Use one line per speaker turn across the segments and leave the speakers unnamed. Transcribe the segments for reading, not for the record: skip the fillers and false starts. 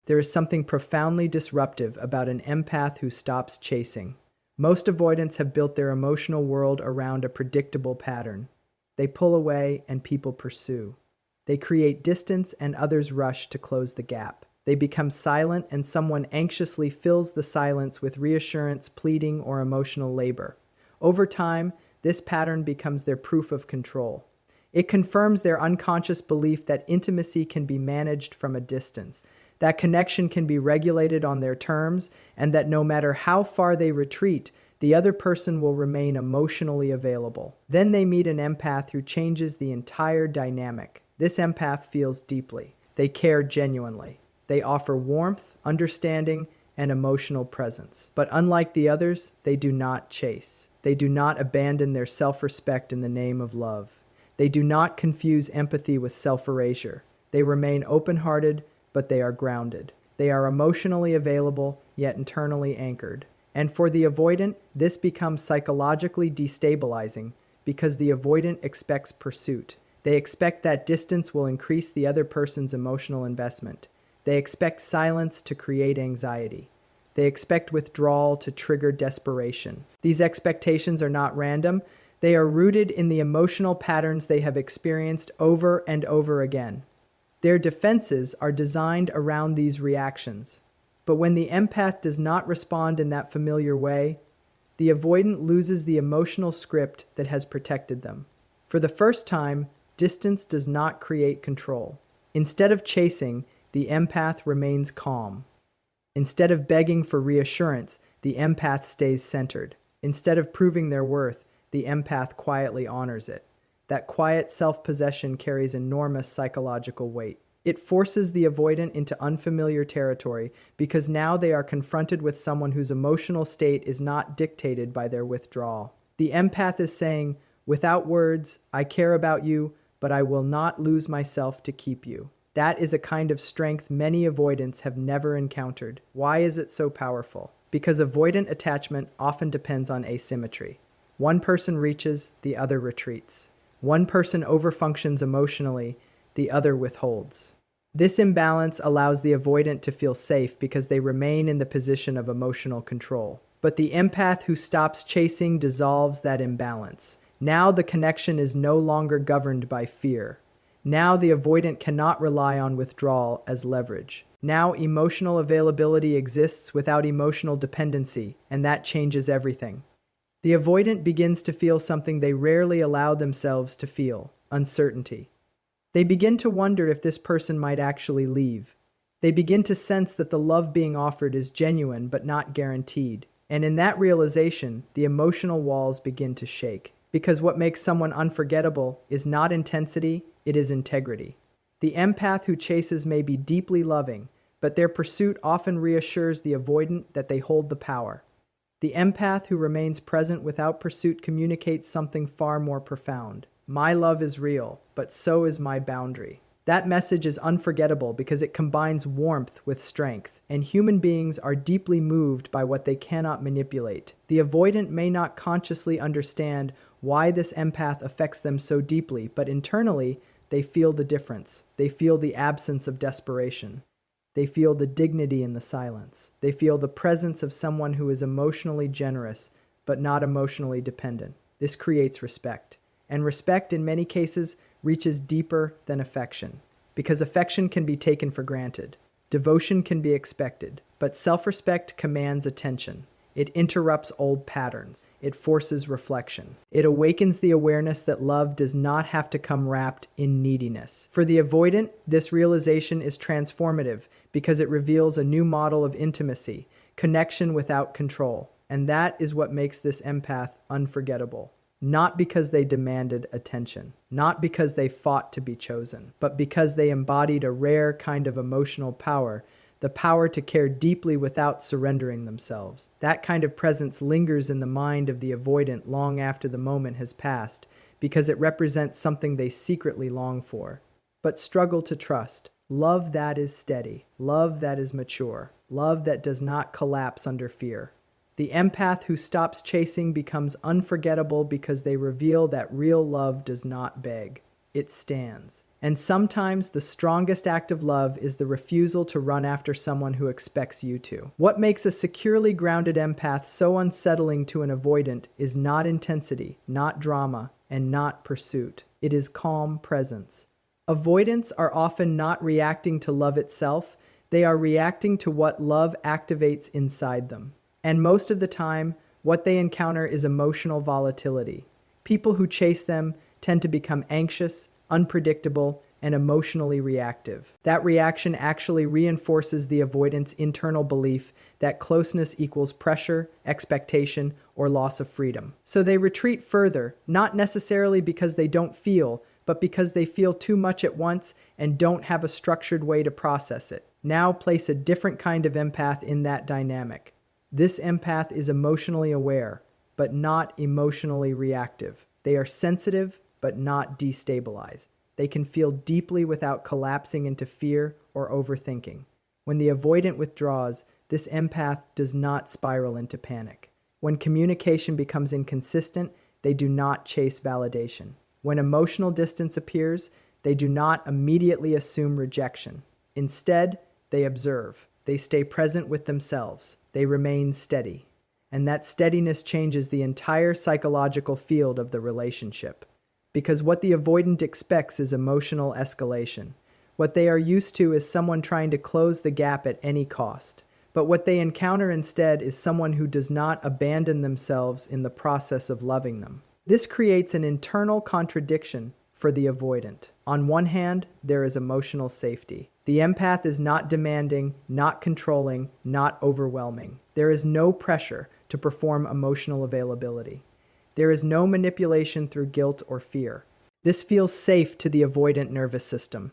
There is something profoundly disruptive about an empath who stops chasing. Most avoidants have built their emotional world around a predictable pattern. They pull away and people pursue. They create distance and others rush to close the gap. They become silent and someone anxiously fills the silence with reassurance, pleading, or emotional labor. Over time, this pattern becomes their proof of control. It confirms their unconscious belief that intimacy can be managed from a distance, that connection can be regulated on their terms, and that no matter how far they retreat, the other person will remain emotionally available. Then they meet an empath who changes the entire dynamic. This empath feels deeply. They care genuinely. They offer warmth, understanding, and emotional presence. But unlike the others, they do not chase. They do not abandon their self-respect in the name of love. They do not confuse empathy with self-erasure. They remain open-hearted, but they are grounded. They are emotionally available, yet internally anchored. And for the avoidant, this becomes psychologically destabilizing because the avoidant expects pursuit. They expect that distance will increase the other person's emotional investment. They expect silence to create anxiety. They expect withdrawal to trigger desperation. These expectations are not random. They are rooted in the emotional patterns they have experienced over and over again. Their defenses are designed around these reactions. But when the empath does not respond in that familiar way, the avoidant loses the emotional script that has protected them. For the first time, distance does not create control. Instead of chasing, the empath remains calm. Instead of begging for reassurance, the empath stays centered. Instead of proving their worth, the empath quietly honors it. That quiet self-possession carries enormous psychological weight. It forces the avoidant into unfamiliar territory because now they are confronted with someone whose emotional state is not dictated by their withdrawal. The empath is saying, "Without words, I care about you, but I will not lose myself to keep you." That is a kind of strength many avoidants have never encountered. Why is it so powerful? Because avoidant attachment often depends on asymmetry. One person reaches, the other retreats. One person overfunctions emotionally, the other withholds. This imbalance allows the avoidant to feel safe because they remain in the position of emotional control. But the empath who stops chasing dissolves that imbalance. Now the connection is no longer governed by fear. Now the avoidant cannot rely on withdrawal as leverage. Now emotional availability exists without emotional dependency, and that changes everything. The avoidant begins to feel something they rarely allow themselves to feel: uncertainty. They begin to wonder if this person might actually leave. They begin to sense that the love being offered is genuine but not guaranteed. And in that realization, the emotional walls begin to shake. Because what makes someone unforgettable is not intensity, it is integrity. The empath who chases may be deeply loving, but their pursuit often reassures the avoidant that they hold the power. The empath who remains present without pursuit communicates something far more profound. My love is real, but so is my boundary. That message is unforgettable because it combines warmth with strength, and human beings are deeply moved by what they cannot manipulate. The avoidant may not consciously understand why this empath affects them so deeply, but internally, they feel the difference. They feel the absence of desperation. They feel the dignity in the silence. They feel the presence of someone who is emotionally generous, but not emotionally dependent. This creates respect. And respect, in many cases, reaches deeper than affection. Because affection can be taken for granted. Devotion can be expected. But self-respect commands attention. It interrupts old patterns. It forces reflection. It awakens the awareness that love does not have to come wrapped in neediness. For the avoidant, this realization is transformative because it reveals a new model of intimacy, connection without control. And that is what makes this empath unforgettable. Not because they demanded attention, not because they fought to be chosen, but because they embodied a rare kind of emotional power, the power to care deeply without surrendering themselves. That kind of presence lingers in the mind of the avoidant long after the moment has passed, because it represents something they secretly long for, but struggle to trust. Love that is steady, love that is mature, love that does not collapse under fear. The empath who stops chasing becomes unforgettable because they reveal that real love does not beg. it stands. And sometimes the strongest act of love is the refusal to run after someone who expects you to. What makes a securely grounded empath so unsettling to an avoidant is not intensity, not drama, and not pursuit. It is calm presence. Avoidants are often not reacting to love itself, they are reacting to what love activates inside them. And most of the time, what they encounter is emotional volatility. People who chase them tend to become anxious, unpredictable, and emotionally reactive. That reaction actually reinforces the avoidant's internal belief that closeness equals pressure, expectation, or loss of freedom. So they retreat further, not necessarily because they don't feel, but because they feel too much at once and don't have a structured way to process it. Now place a different kind of empath in that dynamic. This empath is emotionally aware, but not emotionally reactive. They are sensitive, but not destabilized. They can feel deeply without collapsing into fear or overthinking. When the avoidant withdraws, this empath does not spiral into panic. When communication becomes inconsistent, they do not chase validation. When emotional distance appears, they do not immediately assume rejection. Instead, they observe. They stay present with themselves. They remain steady. And that steadiness changes the entire psychological field of the relationship. Because what the avoidant expects is emotional escalation. What they are used to is someone trying to close the gap at any cost. But what they encounter instead is someone who does not abandon themselves in the process of loving them. This creates an internal contradiction for the avoidant. On one hand, there is emotional safety. The empath is not demanding, not controlling, not overwhelming. There is no pressure to perform emotional availability. There is no manipulation through guilt or fear. This feels safe to the avoidant nervous system.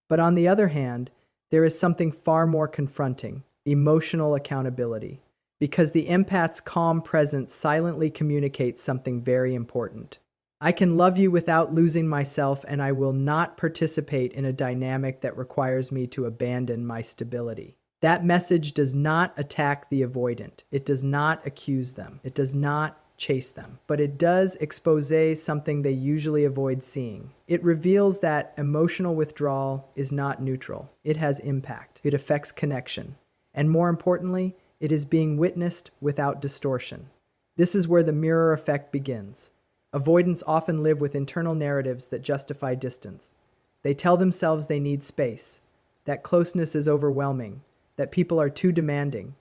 But on the other hand, there is something far more confronting: emotional accountability. Because the empath's calm presence silently communicates something very important. I can love you without losing myself, and I will not participate in a dynamic that requires me to abandon my stability. That message does not attack the avoidant. It does not accuse them. It does not chase them. But it does expose something they usually avoid seeing. It reveals that emotional withdrawal is not neutral. It has impact. It affects connection. And more importantly, it is being witnessed without distortion. This is where the mirror effect begins. Avoidants often live with internal narratives that justify distance. They tell themselves they need space, that closeness is overwhelming, that people are too demanding.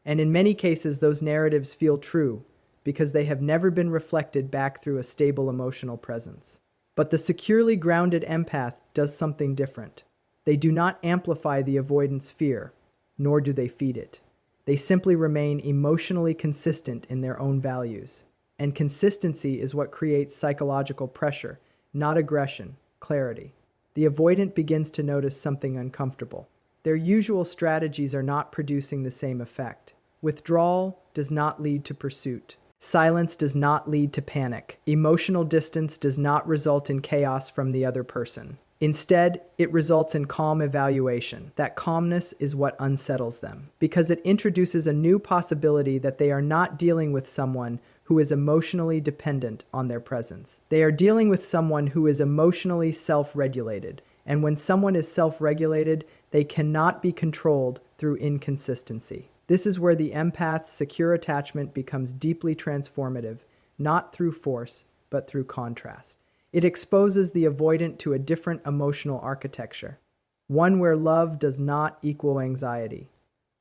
And in many cases, those narratives feel true because they have never been reflected back through a stable emotional presence. But the securely grounded empath does something different. They do not amplify the avoidance fear, nor do they feed it. They simply remain emotionally consistent in their own values. And consistency is what creates psychological pressure, not aggression, clarity. The avoidant begins to notice something uncomfortable. Their usual strategies are not producing the same effect. Withdrawal does not lead to pursuit. Silence does not lead to panic. Emotional distance does not result in chaos from the other person. Instead, it results in calm evaluation. That calmness is what unsettles them, because it introduces a new possibility that they are not dealing with someone who is emotionally dependent on their presence. They are dealing with someone who is emotionally self-regulated. And when someone is self-regulated, they cannot be controlled through inconsistency. This is where the empath's secure attachment becomes deeply transformative, not through force, but through contrast. It exposes the avoidant to a different emotional architecture, one where love does not equal anxiety,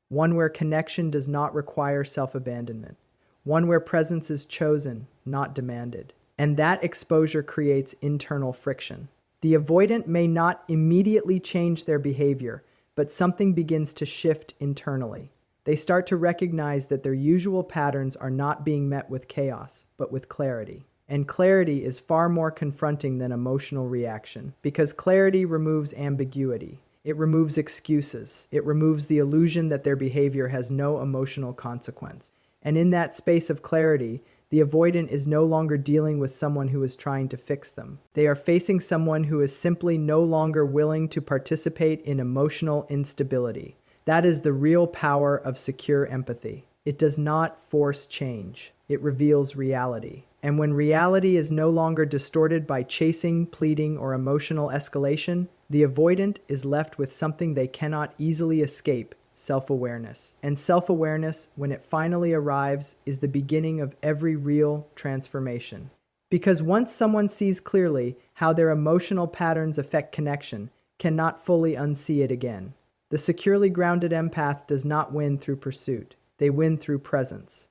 one where connection does not require self-abandonment, one where presence is chosen, not demanded. And that exposure creates internal friction. The avoidant may not immediately change their behavior, but something begins to shift internally. They start to recognize that their usual patterns are not being met with chaos, but with clarity. And clarity is far more confronting than emotional reaction, because clarity removes ambiguity. It removes excuses. It removes the illusion that their behavior has no emotional consequence. And in that space of clarity, the avoidant is no longer dealing with someone who is trying to fix them. They are facing someone who is simply no longer willing to participate in emotional instability. That is the real power of secure empathy. It does not force change. It reveals reality. And when reality is no longer distorted by chasing, pleading, or emotional escalation, the avoidant is left with something they cannot easily escape: self-awareness. And self-awareness, when it finally arrives, is the beginning of every real transformation. Because once someone sees clearly how their emotional patterns affect connection, cannot fully unsee it again. The securely grounded empath does not win through pursuit. They win through presence.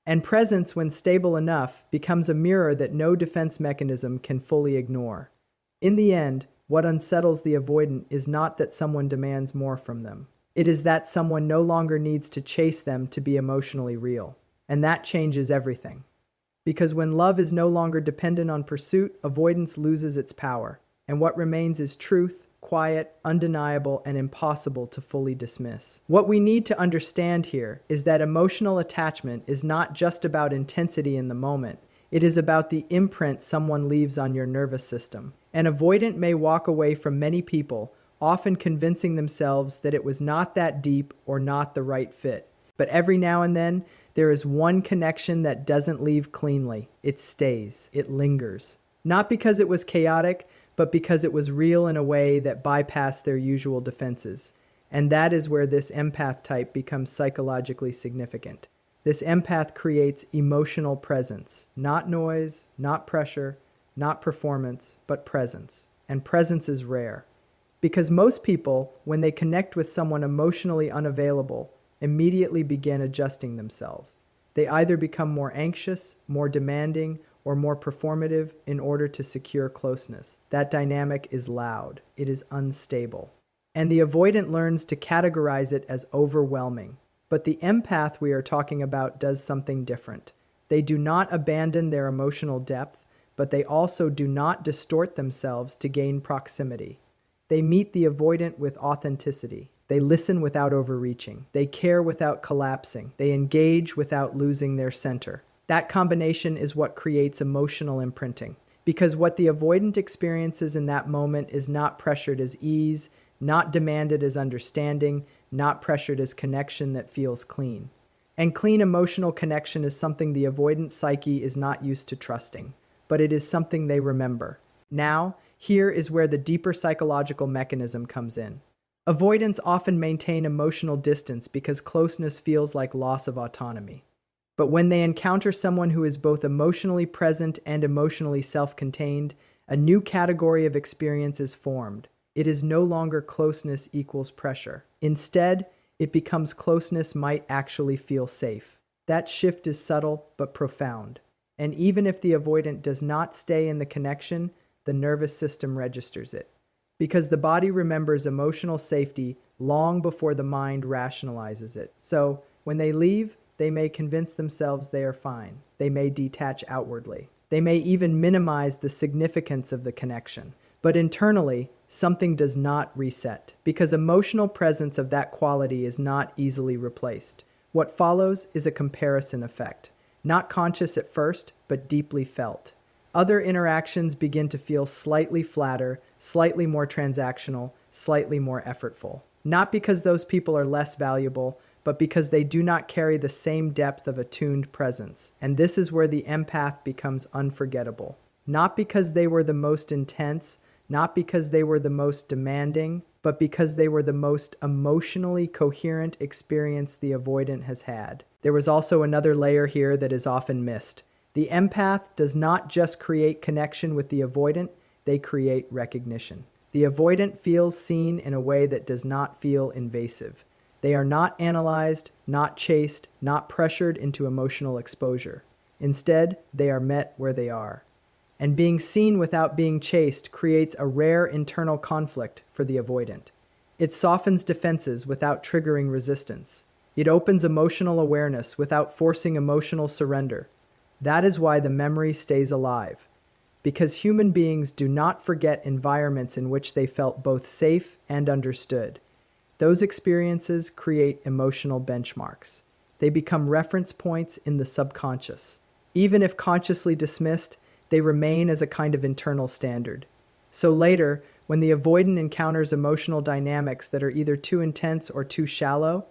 And presence, when stable enough, becomes a mirror that no defense mechanism can fully ignore. In the end, what unsettles the avoidant is not that someone demands more from them. It is that someone no longer needs to chase them to be emotionally real. And that changes everything. Because when love is no longer dependent on pursuit, avoidance loses its power. And what remains is truth, quiet, undeniable, and impossible to fully dismiss. What we need to understand here is that emotional attachment is not just about intensity in the moment. It is about the imprint someone leaves on your nervous system. An avoidant may walk away from many people, often convincing themselves that it was not that deep or not the right fit. But every now and then, there is one connection that doesn't leave cleanly. It stays. It lingers. Not because it was chaotic, but because it was real in a way that bypassed their usual defenses. And that is where this empath type becomes psychologically significant. This empath creates emotional presence. Not noise, not pressure, not performance, but presence. And presence is rare. Because most people, when they connect with someone emotionally unavailable, immediately begin adjusting themselves. They either become more anxious, more demanding, or more performative in order to secure closeness. That dynamic is loud. It is unstable. And the avoidant learns to categorize it as overwhelming. But the empath we are talking about does something different. They do not abandon their emotional depth, but they also do not distort themselves to gain proximity. They meet the avoidant with authenticity. They listen without overreaching. They care without collapsing. They engage without losing their center. That combination is what creates emotional imprinting. Because what the avoidant experiences in that moment is not pressured as ease, not demanded as understanding, not pressured as connection that feels clean. And clean emotional connection is something the avoidant psyche is not used to trusting, but it is something they remember. Now, here is where the deeper psychological mechanism comes in. Avoidants often maintain emotional distance because closeness feels like loss of autonomy. But when they encounter someone who is both emotionally present and emotionally self-contained, a new category of experience is formed. It is no longer closeness equals pressure. Instead, it becomes closeness might actually feel safe. That shift is subtle but profound. And even if the avoidant does not stay in the connection, the nervous system registers it. Because the body remembers emotional safety long before the mind rationalizes it. So, when they leave, they may convince themselves they are fine. They may detach outwardly. They may even minimize the significance of the connection. But internally, something does not reset, because emotional presence of that quality is not easily replaced. What follows is a comparison effect. Not conscious at first, but deeply felt. Other interactions begin to feel slightly flatter, slightly more transactional, slightly more effortful. Not because those people are less valuable, but because they do not carry the same depth of attuned presence. And this is where the empath becomes unforgettable. Not because they were the most intense, not because they were the most demanding, but because they were the most emotionally coherent experience the avoidant has had. There was also another layer here that is often missed. The empath does not just create connection with the avoidant, they create recognition. The avoidant feels seen in a way that does not feel invasive. They are not analyzed, not chased, not pressured into emotional exposure. Instead, they are met where they are. And being seen without being chased creates a rare internal conflict for the avoidant. It softens defenses without triggering resistance. It opens emotional awareness without forcing emotional surrender. That is why the memory stays alive. Because human beings do not forget environments in which they felt both safe and understood. Those experiences create emotional benchmarks. They become reference points in the subconscious. Even if consciously dismissed, they remain as a kind of internal standard. So later, when the avoidant encounters emotional dynamics that are either too intense or too shallow,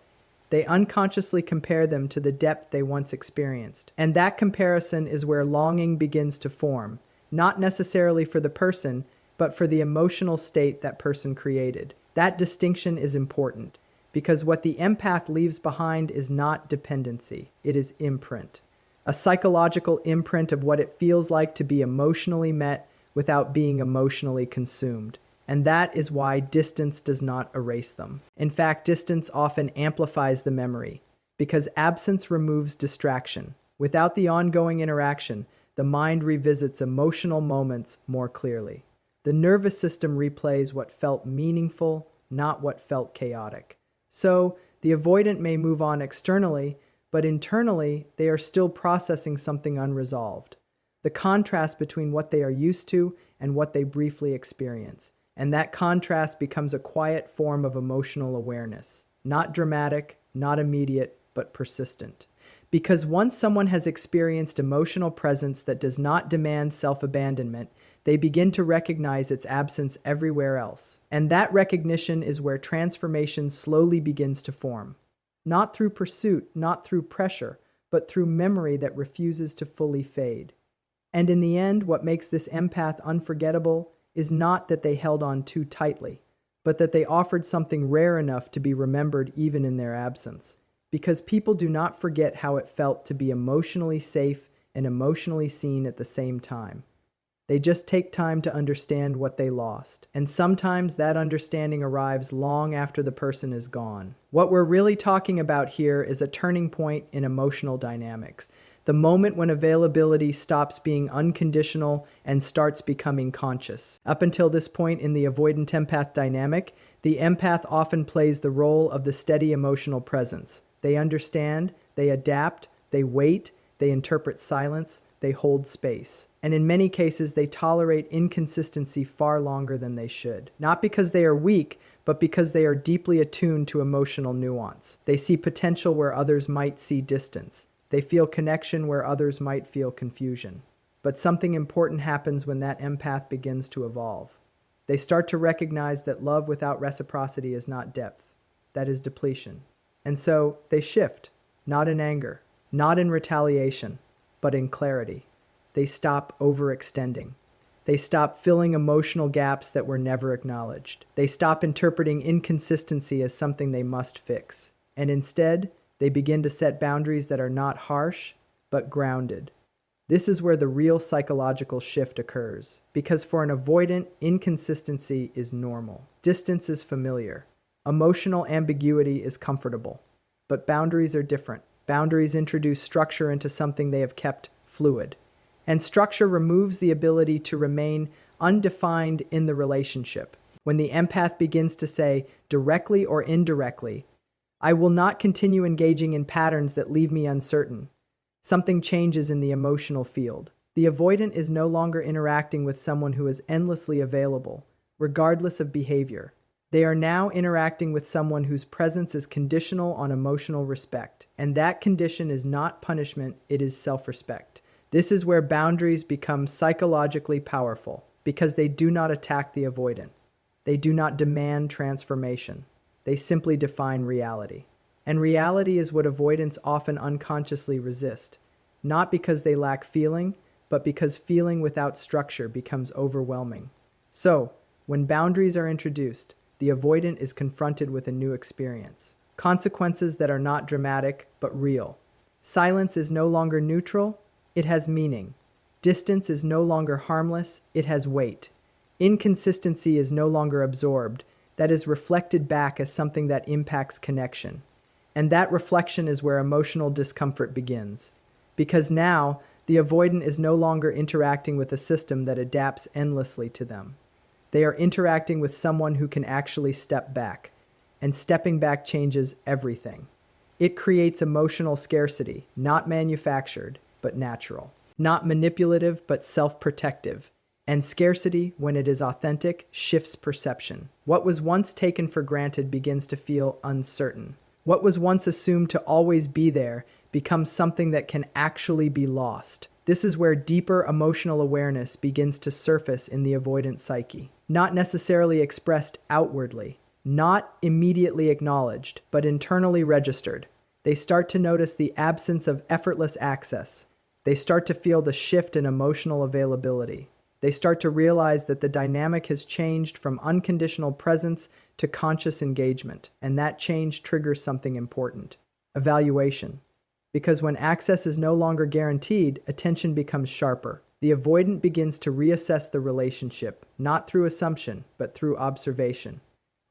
They unconsciously compare them to the depth they once experienced. And that comparison is where longing begins to form, not necessarily for the person, but for the emotional state that person created. That distinction is important, because what the empath leaves behind is not dependency, it is imprint. A psychological imprint of what it feels like to be emotionally met without being emotionally consumed. And that is why distance does not erase them. In fact, distance often amplifies the memory, because absence removes distraction. Without the ongoing interaction, the mind revisits emotional moments more clearly. The nervous system replays what felt meaningful, not what felt chaotic. So, the avoidant may move on externally, but internally, they are still processing something unresolved. The contrast between what they are used to and what they briefly experience. And that contrast becomes a quiet form of emotional awareness. Not dramatic, not immediate, but persistent. Because once someone has experienced emotional presence that does not demand self-abandonment, they begin to recognize its absence everywhere else. And that recognition is where transformation slowly begins to form. Not through pursuit, not through pressure, but through memory that refuses to fully fade. And in the end, what makes this empath unforgettable is not that they held on too tightly, but that they offered something rare enough to be remembered even in their absence. Because people do not forget how it felt to be emotionally safe and emotionally seen at the same time. They just take time to understand what they lost. And sometimes that understanding arrives long after the person is gone. What we're really talking about here is a turning point in emotional dynamics. The moment when availability stops being unconditional and starts becoming conscious. Up until this point in the avoidant-empath dynamic, the empath often plays the role of the steady emotional presence. They understand, they adapt, they wait, they interpret silence, they hold space. And in many cases, they tolerate inconsistency far longer than they should. Not because they are weak, but because they are deeply attuned to emotional nuance. They see potential where others might see distance. They feel connection where others might feel confusion. But something important happens when that empath begins to evolve. They start to recognize that love without reciprocity is not depth. That is depletion. And so they shift, not in anger, not in retaliation, but in clarity. They stop overextending. They stop filling emotional gaps that were never acknowledged. They stop interpreting inconsistency as something they must fix. And instead, they begin to set boundaries that are not harsh, but grounded. This is where the real psychological shift occurs. Because for an avoidant, inconsistency is normal. Distance is familiar. Emotional ambiguity is comfortable. But boundaries are different. Boundaries introduce structure into something they have kept fluid. And structure removes the ability to remain undefined in the relationship. When the empath begins to say, directly or indirectly, I will not continue engaging in patterns that leave me uncertain, something changes in the emotional field. The avoidant is no longer interacting with someone who is endlessly available, regardless of behavior. They are now interacting with someone whose presence is conditional on emotional respect. And that condition is not punishment, it is self-respect. This is where boundaries become psychologically powerful, because they do not attack the avoidant. They do not demand transformation. They simply define reality. And reality is what avoidants often unconsciously resist, not because they lack feeling, but because feeling without structure becomes overwhelming. So, when boundaries are introduced, the avoidant is confronted with a new experience. Consequences that are not dramatic, but real. Silence is no longer neutral, it has meaning. Distance is no longer harmless, it has weight. Inconsistency is no longer absorbed, that is reflected back as something that impacts connection. And that reflection is where emotional discomfort begins. Because now, the avoidant is no longer interacting with a system that adapts endlessly to them. They are interacting with someone who can actually step back. And stepping back changes everything. It creates emotional scarcity, not manufactured, but natural. Not manipulative, but self-protective. And scarcity, when it is authentic, shifts perception. What was once taken for granted begins to feel uncertain. What was once assumed to always be there becomes something that can actually be lost. This is where deeper emotional awareness begins to surface in the avoidant psyche. Not necessarily expressed outwardly, not immediately acknowledged, but internally registered. They start to notice the absence of effortless access. They start to feel the shift in emotional availability. They start to realize that the dynamic has changed from unconditional presence to conscious engagement, and that change triggers something important: evaluation. Because when access is no longer guaranteed, attention becomes sharper. The avoidant begins to reassess the relationship, not through assumption, but through observation.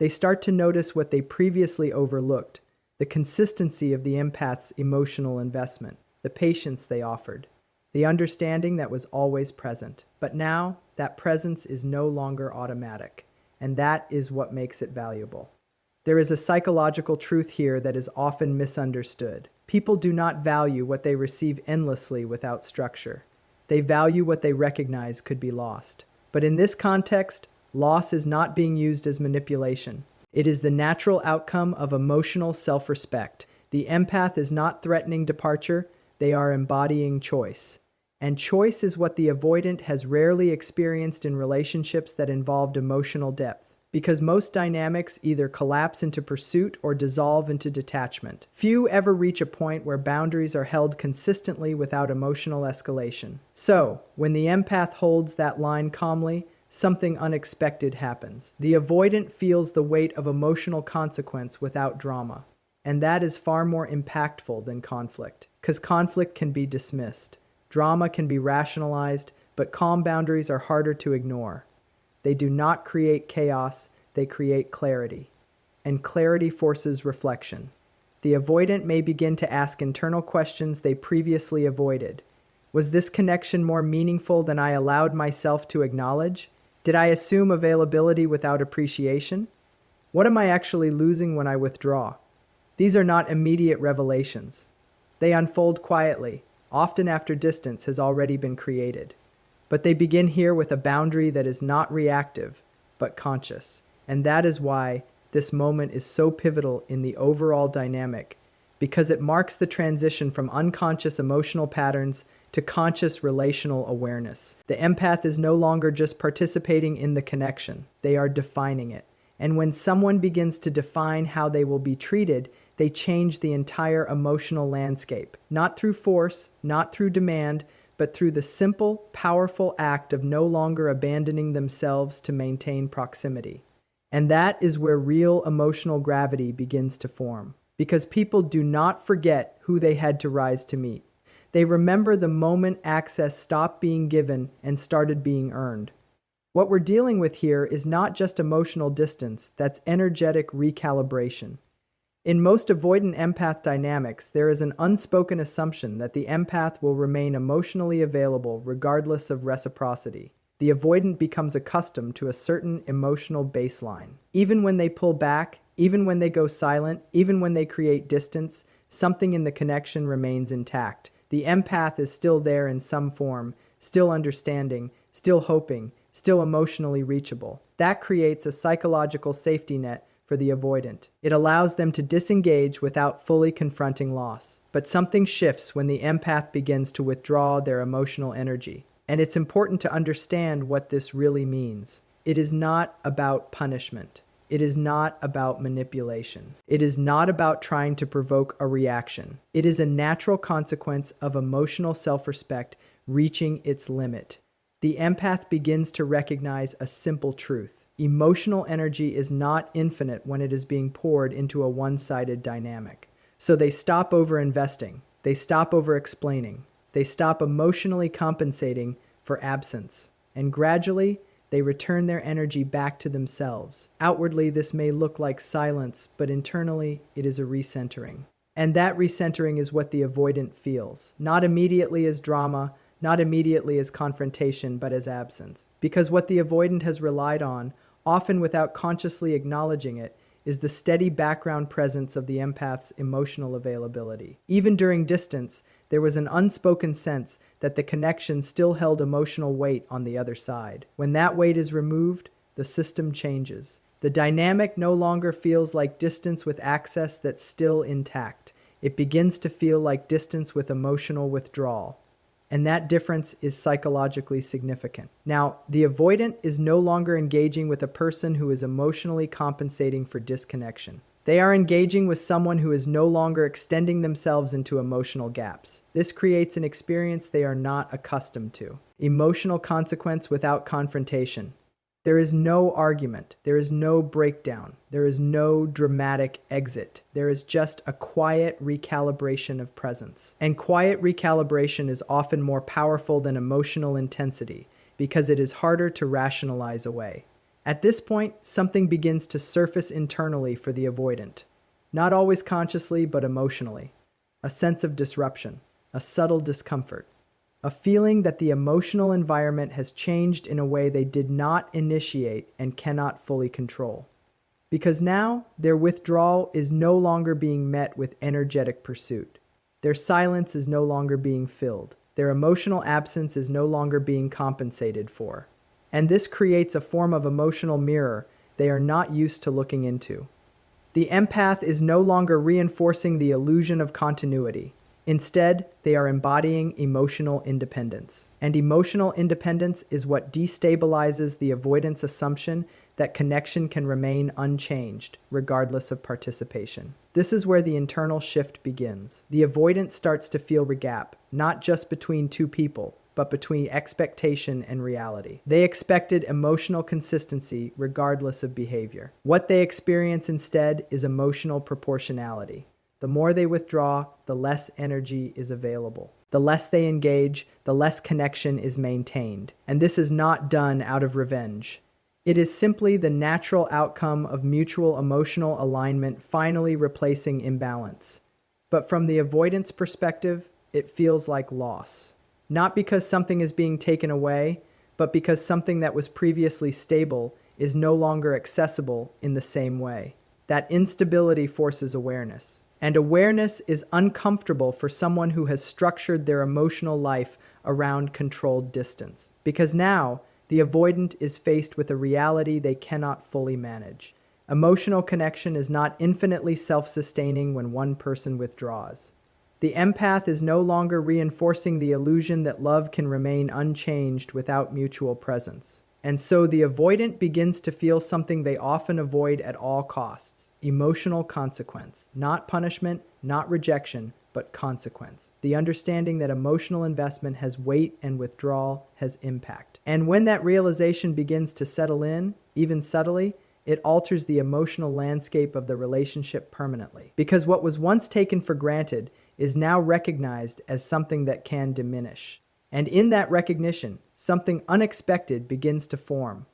They start to notice what they previously overlooked: the consistency of the empath's emotional investment, the patience they offered, the understanding that was always present. But now, that presence is no longer automatic, and that is what makes it valuable. There is a psychological truth here that is often misunderstood. People do not value what they receive endlessly without structure. They value what they recognize could be lost. But in this context, loss is not being used as manipulation. It is the natural outcome of emotional self-respect. The empath is not threatening departure, they are embodying choice. And choice is what the avoidant has rarely experienced in relationships that involved emotional depth. Because most dynamics either collapse into pursuit or dissolve into detachment. Few ever reach a point where boundaries are held consistently without emotional escalation. So, when the empath holds that line calmly, something unexpected happens. The avoidant feels the weight of emotional consequence without drama. And that is far more impactful than conflict. Because conflict can be dismissed. Drama can be rationalized, but calm boundaries are harder to ignore. They do not create chaos, they create clarity. And clarity forces reflection. The avoidant may begin to ask internal questions they previously avoided. Was this connection more meaningful than I allowed myself to acknowledge? Did I assume availability without appreciation? What am I actually losing when I withdraw? These are not immediate revelations. They unfold quietly, often after distance has already been created. But they begin here with a boundary that is not reactive, but conscious. And that is why this moment is so pivotal in the overall dynamic, because it marks the transition from unconscious emotional patterns to conscious relational awareness. The empath is no longer just participating in the connection, they are defining it. And when someone begins to define how they will be treated, they change the entire emotional landscape. Not through force, not through demand, but through the simple, powerful act of no longer abandoning themselves to maintain proximity. And that is where real emotional gravity begins to form. Because people do not forget who they had to rise to meet. They remember the moment access stopped being given and started being earned. What we're dealing with here is not just emotional distance, that's energetic recalibration. In most avoidant empath dynamics, there is an unspoken assumption that the empath will remain emotionally available regardless of reciprocity. The avoidant becomes accustomed to a certain emotional baseline. Even when they pull back, even when they go silent, even when they create distance, something in the connection remains intact. The empath is still there in some form, still understanding, still hoping, still emotionally reachable. That creates a psychological safety net for the avoidant. It allows them to disengage without fully confronting loss. But something shifts when the empath begins to withdraw their emotional energy. And it's important to understand what this really means. It is not about punishment. It is not about manipulation. It is not about trying to provoke a reaction. It is a natural consequence of emotional self-respect reaching its limit. The empath begins to recognize a simple truth. Emotional energy is not infinite when it is being poured into a one-sided dynamic. So they stop over-investing. They stop over-explaining. They stop emotionally compensating for absence. And gradually, they return their energy back to themselves. Outwardly, this may look like silence, but internally, it is a recentering. And that recentering is what the avoidant feels. Not immediately as drama, not immediately as confrontation, but as absence. Because what the avoidant has relied on, often without consciously acknowledging it, is the steady background presence of the empath's emotional availability. Even during distance, there was an unspoken sense that the connection still held emotional weight on the other side. When that weight is removed, the system changes. The dynamic no longer feels like distance with access that's still intact. It begins to feel like distance with emotional withdrawal. and that difference is psychologically significant. Now, the avoidant is no longer engaging with a person who is emotionally compensating for disconnection. They are engaging with someone who is no longer extending themselves into emotional gaps. This creates an experience they are not accustomed to. Emotional consequence without confrontation. There is no argument. There is no breakdown. There is no dramatic exit. There is just a quiet recalibration of presence. And quiet recalibration is often more powerful than emotional intensity because it is harder to rationalize away. At this point, something begins to surface internally for the avoidant, not always consciously, but emotionally. A sense of disruption, a subtle discomfort, a feeling that the emotional environment has changed in a way they did not initiate and cannot fully control. Because now, their withdrawal is no longer being met with energetic pursuit. Their silence is no longer being filled. Their emotional absence is no longer being compensated for. And this creates a form of emotional mirror they are not used to looking into. The empath is no longer reinforcing the illusion of continuity. Instead, they are embodying emotional independence. And emotional independence is what destabilizes the avoidance assumption that connection can remain unchanged, regardless of participation. This is where the internal shift begins. The avoidant starts to feel the gap, not just between two people, but between expectation and reality. They expected emotional consistency regardless of behavior. What they experience instead is emotional proportionality. The more they withdraw, the less energy is available. The less they engage, the less connection is maintained. And this is not done out of revenge. It is simply the natural outcome of mutual emotional alignment finally replacing imbalance. But from the avoidance perspective, it feels like loss. Not because something is being taken away, but because something that was previously stable is no longer accessible in the same way. That instability forces awareness. And awareness is uncomfortable for someone who has structured their emotional life around controlled distance. Because now, the avoidant is faced with a reality they cannot fully manage. Emotional connection is not infinitely self-sustaining when one person withdraws. The empath is no longer reinforcing the illusion that love can remain unchanged without mutual presence. And so the avoidant begins to feel something they often avoid at all costs: emotional consequence. Not punishment, not rejection, but consequence. The understanding that emotional investment has weight and withdrawal has impact. And when that realization begins to settle in, even subtly, it alters the emotional landscape of the relationship permanently. Because what was once taken for granted is now recognized as something that can diminish. And in that recognition, something unexpected begins to form.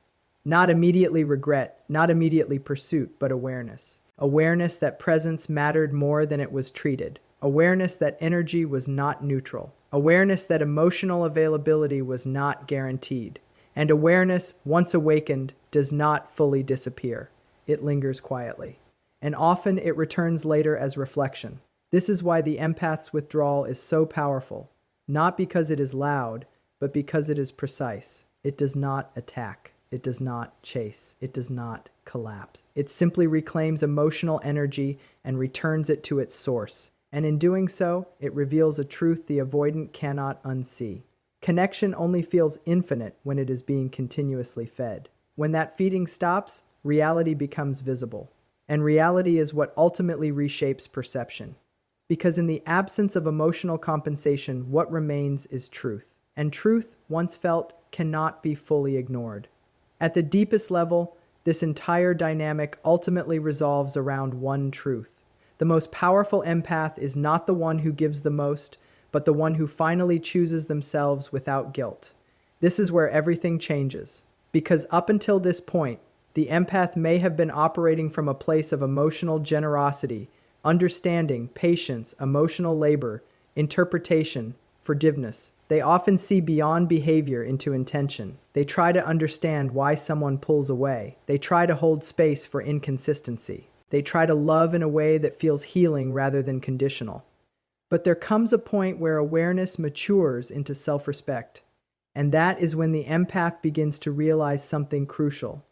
Not immediately regret, not immediately pursuit, but awareness. Awareness that presence mattered more than it was treated. Awareness that energy was not neutral. Awareness that emotional availability was not guaranteed. And awareness, once awakened, does not fully disappear. It lingers quietly. And often it returns later as reflection. This is why the empath's withdrawal is so powerful. Not because it is loud, but because it is precise. It does not attack. It does not chase. It does not collapse. It simply reclaims emotional energy and returns it to its source. And in doing so, it reveals a truth the avoidant cannot unsee. Connection only feels infinite when it is being continuously fed. When that feeding stops, reality becomes visible. And reality is what ultimately reshapes perception. Because in the absence of emotional compensation, what remains is truth. And truth, once felt, cannot be fully ignored. At the deepest level, this entire dynamic ultimately resolves around one truth. The most powerful empath is not the one who gives the most, but the one who finally chooses themselves without guilt. This is where everything changes. Because up until this point, the empath may have been operating from a place of emotional generosity, understanding, patience, emotional labor, interpretation, forgiveness. They often see beyond behavior into intention. They try to understand why someone pulls away. They try to hold space for inconsistency. They try to love in a way that feels healing rather than conditional. But there comes a point where awareness matures into self-respect. And that is when the empath begins to realize something crucial.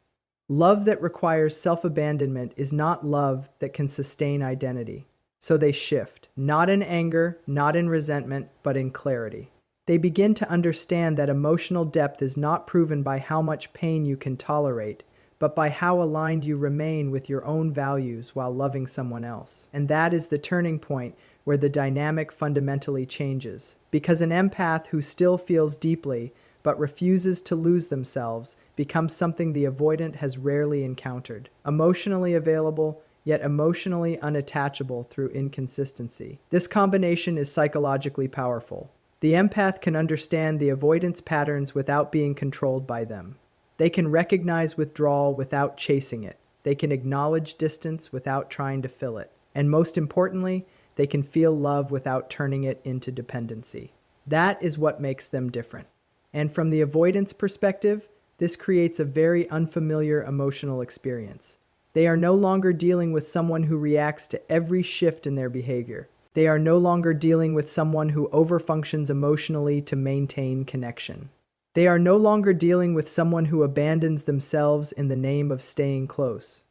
Love that requires self-abandonment is not love that can sustain identity. So they shift, not in anger, not in resentment, but in clarity. They begin to understand that emotional depth is not proven by how much pain you can tolerate, but by how aligned you remain with your own values while loving someone else. And that is the turning point where the dynamic fundamentally changes. Because an empath who still feels deeply but refuses to lose themselves becomes something the avoidant has rarely encountered. Emotionally available, yet emotionally unattachable through inconsistency. This combination is psychologically powerful. The empath can understand the avoidance patterns without being controlled by them. They can recognize withdrawal without chasing it. They can acknowledge distance without trying to fill it. And most importantly, they can feel love without turning it into dependency. That is what makes them different. And from the avoidance perspective, this creates a very unfamiliar emotional experience. They are no longer dealing with someone who reacts to every shift in their behavior. They are no longer dealing with someone who overfunctions emotionally to maintain connection. They are no longer dealing with someone who abandons themselves in the name of staying close.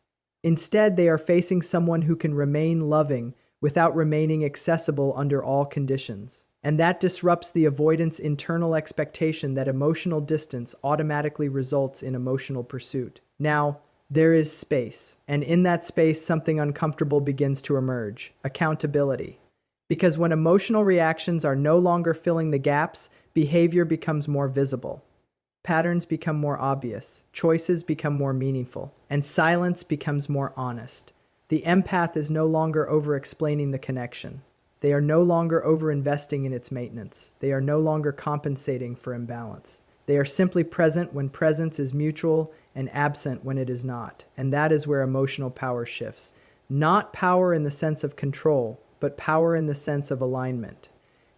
Instead, they are facing someone who can remain loving without remaining accessible under all conditions. And that disrupts the avoidant's internal expectation that emotional distance automatically results in emotional pursuit. Now, there is space, and in that space, something uncomfortable begins to emerge: accountability. Because when emotional reactions are no longer filling the gaps, behavior becomes more visible. Patterns become more obvious, choices become more meaningful, and silence becomes more honest. The empath is no longer over-explaining the connection. They are no longer over-investing in its maintenance. They are no longer compensating for imbalance. They are simply present when presence is mutual and absent when it is not. And that is where emotional power shifts. Not power in the sense of control, but power in the sense of alignment.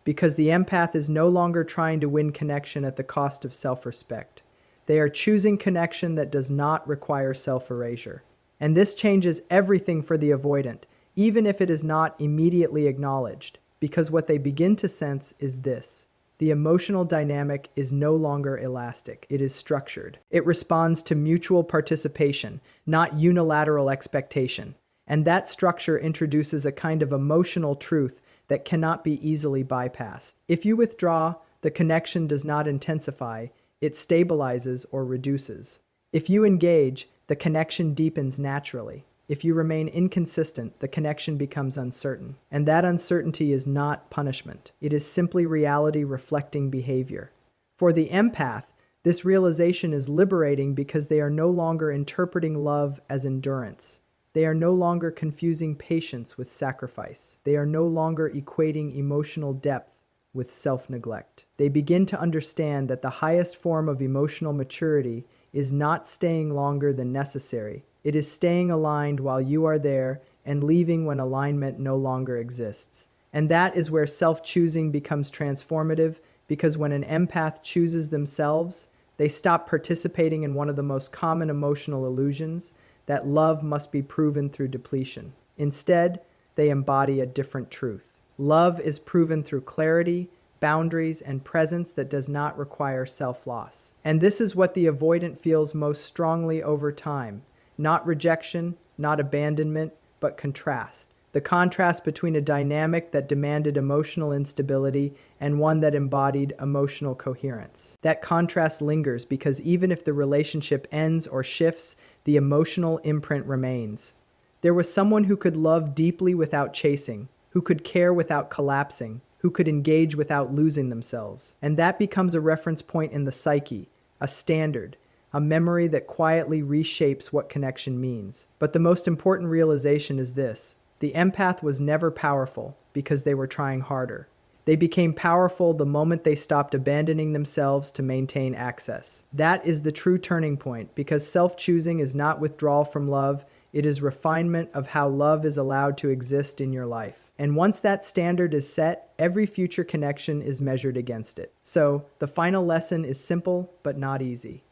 Because the empath is no longer trying to win connection at the cost of self-respect. They are choosing connection that does not require self-erasure. And this changes everything for the avoidant, even if it is not immediately acknowledged, because what they begin to sense is this: the emotional dynamic is no longer elastic, it is structured. It responds to mutual participation, not unilateral expectation. And that structure introduces a kind of emotional truth that cannot be easily bypassed. If you withdraw, the connection does not intensify, it stabilizes or reduces. If you engage, the connection deepens naturally. If you remain inconsistent, the connection becomes uncertain. And that uncertainty is not punishment. It is simply reality reflecting behavior. For the empath, this realization is liberating because they are no longer interpreting love as endurance. They are no longer confusing patience with sacrifice. They are no longer equating emotional depth with self-neglect. They begin to understand that the highest form of emotional maturity is not staying longer than necessary. It is staying aligned while you are there and leaving when alignment no longer exists. And that is where self-choosing becomes transformative, because when an empath chooses themselves, they stop participating in one of the most common emotional illusions, that love must be proven through depletion. Instead, they embody a different truth. Love is proven through clarity, boundaries, and presence that does not require self-loss. And this is what the avoidant feels most strongly over time. Not rejection, not abandonment, but contrast. The contrast between a dynamic that demanded emotional instability and one that embodied emotional coherence. That contrast lingers because even if the relationship ends or shifts, the emotional imprint remains. There was someone who could love deeply without chasing, who could care without collapsing, who could engage without losing themselves. And that becomes a reference point in the psyche, a standard, a memory that quietly reshapes what connection means. But the most important realization is this: the empath was never powerful because they were trying harder. They became powerful the moment they stopped abandoning themselves to maintain access. That is the true turning point, because self-choosing is not withdrawal from love, it is refinement of how love is allowed to exist in your life. And once that standard is set, every future connection is measured against it. So, the final lesson is simple but not easy.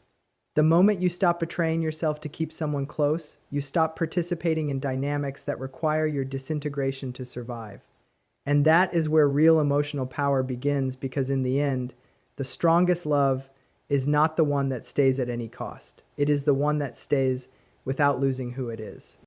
The moment you stop betraying yourself to keep someone close, you stop participating in dynamics that require your disintegration to survive. And that is where real emotional power begins, because in the end, the strongest love is not the one that stays at any cost. It is the one that stays without losing who it is.